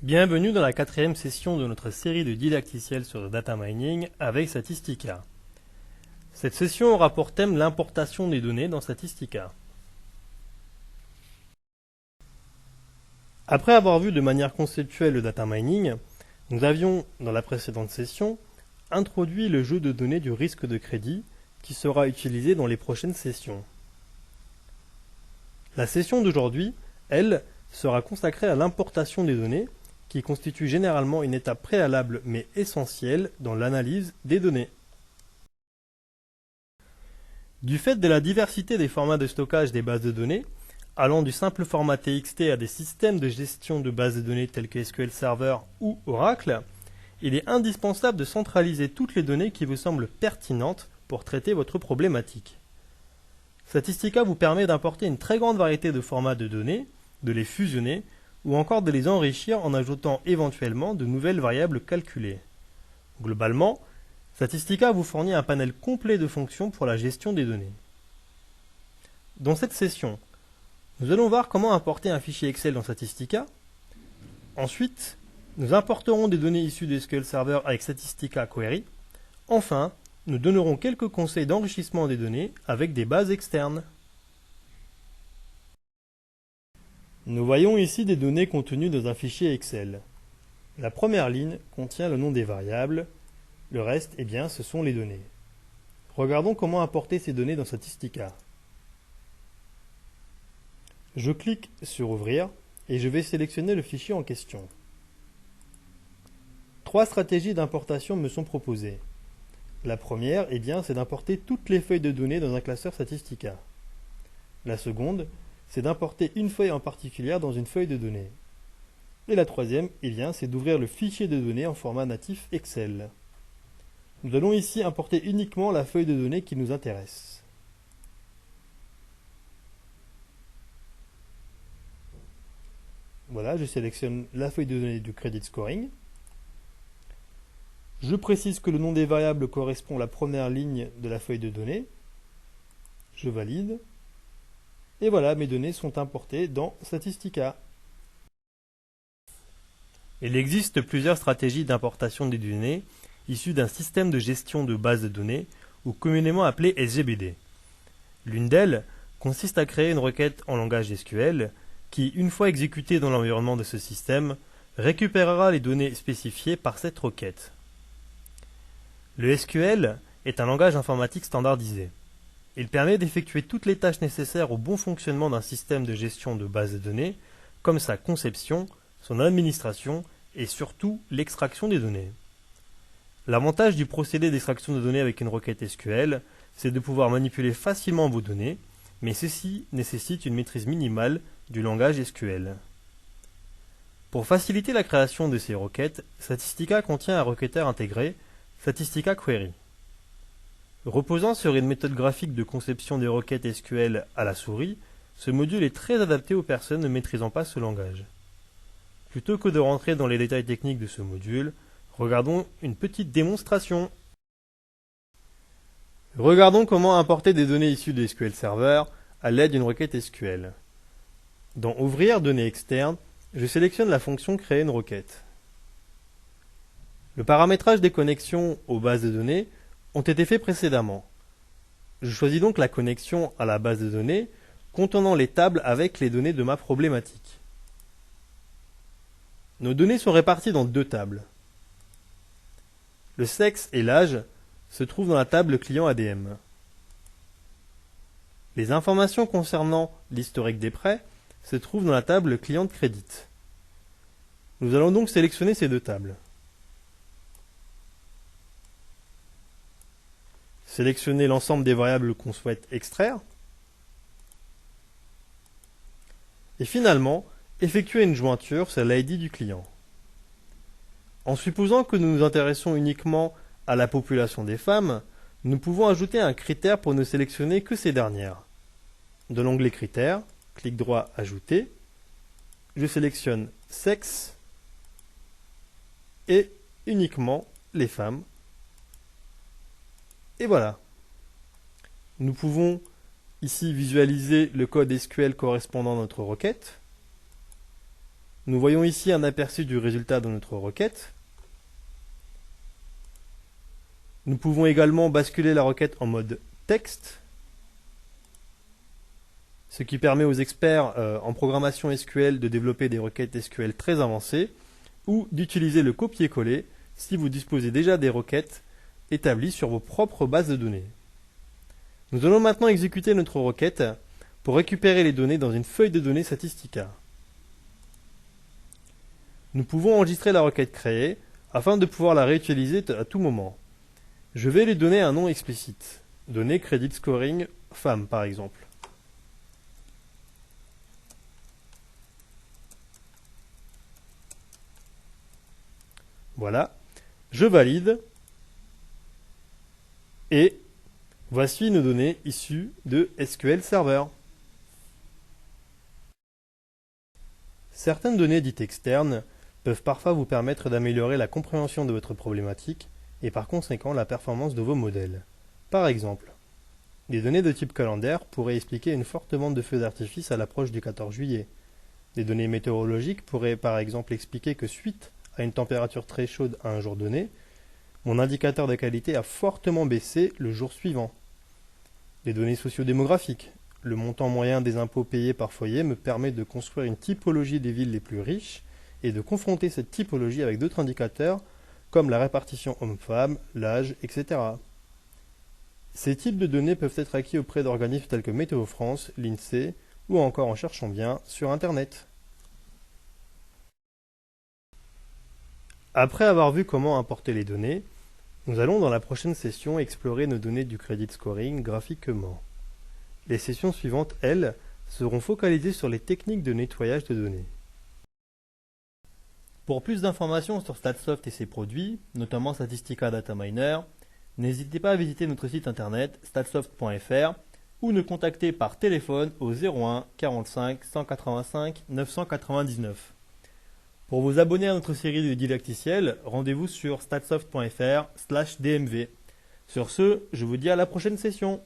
Bienvenue dans la 4e session de notre série de didacticiels sur le data mining avec Statistica. Cette session aura pour thème l'importation des données dans Statistica. Après avoir vu de manière conceptuelle le data mining, nous avions, dans la précédente session, introduit le jeu de données du risque de crédit qui sera utilisé dans les prochaines sessions. La session d'aujourd'hui, elle, sera consacrée à l'importation des données, qui constitue généralement une étape préalable mais essentielle dans l'analyse des données. Du fait de la diversité des formats de stockage des bases de données, allant du simple format TXT à des systèmes de gestion de bases de données tels que SQL Server ou Oracle, il est indispensable de centraliser toutes les données qui vous semblent pertinentes pour traiter votre problématique. Statistica vous permet d'importer une très grande variété de formats de données, de les fusionner, ou encore de les enrichir en ajoutant éventuellement de nouvelles variables calculées. Globalement, Statistica vous fournit un panel complet de fonctions pour la gestion des données. Dans cette session, nous allons voir comment importer un fichier Excel dans Statistica. Ensuite, nous importerons des données issues de SQL Server avec Statistica Query. Enfin, nous donnerons quelques conseils d'enrichissement des données avec des bases externes. Nous voyons ici des données contenues dans un fichier Excel. La première ligne contient le nom des variables, le reste, ce sont les données. Regardons comment importer ces données dans Statistica. Je clique sur Ouvrir et je vais sélectionner le fichier en question. Trois stratégies d'importation me sont proposées. La première, c'est d'importer toutes les feuilles de données dans un classeur Statistica. La seconde, c'est d'importer une feuille en particulier dans une feuille de données. Et la troisième, c'est d'ouvrir le fichier de données en format natif Excel. Nous allons ici importer uniquement la feuille de données qui nous intéresse. Voilà, je sélectionne la feuille de données du Credit Scoring. Je précise que le nom des variables correspond à la première ligne de la feuille de données. Je valide. Et voilà, mes données sont importées dans Statistica. Il existe plusieurs stratégies d'importation des données issues d'un système de gestion de base de données, ou communément appelé SGBD. L'une d'elles consiste à créer une requête en langage SQL qui, une fois exécutée dans l'environnement de ce système, récupérera les données spécifiées par cette requête. Le SQL est un langage informatique standardisé. Il permet d'effectuer toutes les tâches nécessaires au bon fonctionnement d'un système de gestion de base de données, comme sa conception, son administration et surtout l'extraction des données. L'avantage du procédé d'extraction de données avec une requête SQL, c'est de pouvoir manipuler facilement vos données, mais ceci nécessite une maîtrise minimale du langage SQL. Pour faciliter la création de ces requêtes, Statistica contient un requêteur intégré, Statistica Query. Reposant sur une méthode graphique de conception des requêtes SQL à la souris, ce module est très adapté aux personnes ne maîtrisant pas ce langage. Plutôt que de rentrer dans les détails techniques de ce module, regardons une petite démonstration. Regardons comment importer des données issues de SQL Server à l'aide d'une requête SQL. Dans Ouvrir données externes, je sélectionne la fonction Créer une requête. Le paramétrage des connexions aux bases de données ont été faits précédemment. Je choisis donc la connexion à la base de données contenant les tables avec les données de ma problématique. Nos données sont réparties dans deux tables. Le sexe et l'âge se trouvent dans la table client ADM. Les informations concernant l'historique des prêts se trouvent dans la table client de crédit. Nous allons donc sélectionner ces deux tables. Sélectionner l'ensemble des variables qu'on souhaite extraire. Et finalement, effectuer une jointure sur l'ID du client. En supposant que nous nous intéressons uniquement à la population des femmes, nous pouvons ajouter un critère pour ne sélectionner que ces dernières. De l'onglet Critères, clic droit Ajouter, je sélectionne Sexe et uniquement les femmes. Et voilà. Nous pouvons ici visualiser le code SQL correspondant à notre requête. Nous voyons ici un aperçu du résultat de notre requête. Nous pouvons également basculer la requête en mode texte, ce qui permet aux experts en programmation SQL de développer des requêtes SQL très avancées ou d'utiliser le copier-coller si vous disposez déjà des requêtes établies sur vos propres bases de données. Nous allons maintenant exécuter notre requête pour récupérer les données dans une feuille de données Statistica. Nous pouvons enregistrer la requête créée afin de pouvoir la réutiliser à tout moment. Je vais lui donner un nom explicite. Donner Credit Scoring femme par exemple. Voilà. Je valide. Et voici nos données issues de SQL Server. Certaines données dites externes peuvent parfois vous permettre d'améliorer la compréhension de votre problématique et par conséquent la performance de vos modèles. Par exemple, des données de type calendaire pourraient expliquer une forte vente de feux d'artifice à l'approche du 14 juillet. Des données météorologiques pourraient par exemple expliquer que suite à une température très chaude à un jour donné, mon indicateur de qualité a fortement baissé le jour suivant. Des données sociodémographiques. Le montant moyen des impôts payés par foyer me permet de construire une typologie des villes les plus riches et de confronter cette typologie avec d'autres indicateurs comme la répartition homme-femme, l'âge, etc. Ces types de données peuvent être acquis auprès d'organismes tels que Météo France, l'INSEE ou encore en cherchant bien sur Internet. Après avoir vu comment importer les données, nous allons dans la prochaine session explorer nos données du credit scoring graphiquement. Les sessions suivantes, elles, seront focalisées sur les techniques de nettoyage de données. Pour plus d'informations sur Statsoft et ses produits, notamment Statistica Data Miner, n'hésitez pas à visiter notre site internet statsoft.fr ou nous contacter par téléphone au 01 45 185 999. Pour vous abonner à notre série de didacticiels, rendez-vous sur statsoft.fr/dmv. Sur ce, je vous dis à la prochaine session.